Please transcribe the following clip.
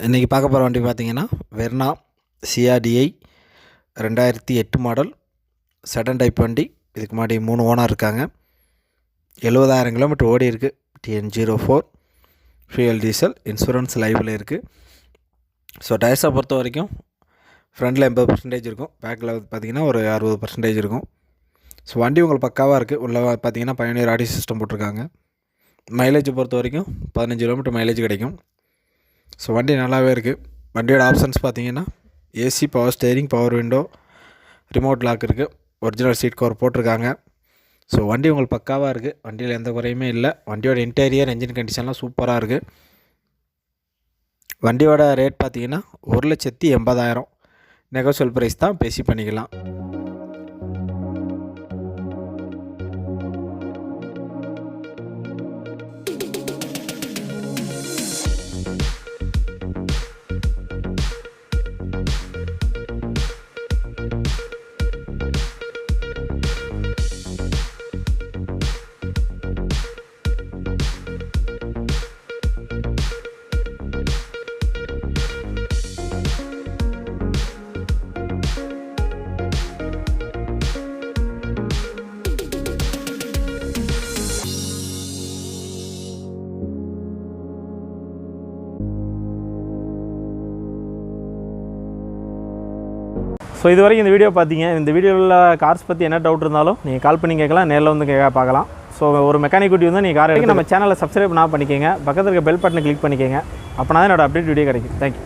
இன்றைக்கி பார்க்க போகிற வண்டி பார்த்திங்கன்னா Verna CRDI 2008 model sedan type வண்டி. இதுக்கு முன்னாடி 3 ஓனர் இருக்காங்க. 70,000 கிலோமீட்டர் ஓடி இருக்குது. TN04 ஃபியூயல் டீசல், இன்சூரன்ஸ் லைவில் இருக்குது. ஸோ டயர்ஸை பொறுத்த வரைக்கும் ஃப்ரண்டில் 80% இருக்கும், பேக்கில் பார்த்திங்கன்னா ஒரு 60% இருக்கும். ஸோ வண்டி உங்களுக்கு பக்காவாக இருக்குது. உள்ள பார்த்திங்கன்னா பயணியர் ஆடி சிஸ்டம் போட்டிருக்காங்க. மைலேஜ் பொறுத்த வரைக்கும் 15 கிலோமீட்டர் மைலேஜ் கிடைக்கும். ஸோ வண்டி நல்லாவே இருக்குது. வண்டியோட ஆப்ஷன்ஸ் பார்த்திங்கன்னா AC, power steering, power window, remote lock இருக்குது. ஒரிஜினல் சீட் கவர் போட்டிருக்காங்க. ஸோ வண்டி உங்களுக்கு பக்காவாக இருக்குது. வண்டியில் எந்த குறையுமே இல்லை. வண்டியோட இன்டீரியர், என்ஜின் கண்டிஷன்லாம் சூப்பராக இருக்குது. வண்டியோட ரேட் பார்த்திங்கன்னா 1,80,000. நெகோஷியல் ப்ரைஸ் தான், பேசி பண்ணிக்கலாம். ஸோ இது வரைக்கும் இந்த வீடியோ பார்த்தீங்க. இந்த வீடியோவில் கார்ஸ் பற்றி என்ன டவுட் இருந்தாலும் நீங்கள் கால் பண்ணி கேட்கலாம், நேரில் வந்து பார்க்கலாம். ஸோ ஒரு மெக்கானிக் குட்டி வந்து நீங்கள் கார் எடுத்து நம்ம சேனலை சப்ஸ்கிரைப் பண்ணிக்கோங்க. பக்கத்தில் இருக்க பெல் பட்டனை கிளிக் பண்ணிக்கோங்க. அப்போ தான் என்னோட அப்டேட் வீடியோ கிடைக்கும். தேங்க்யூ.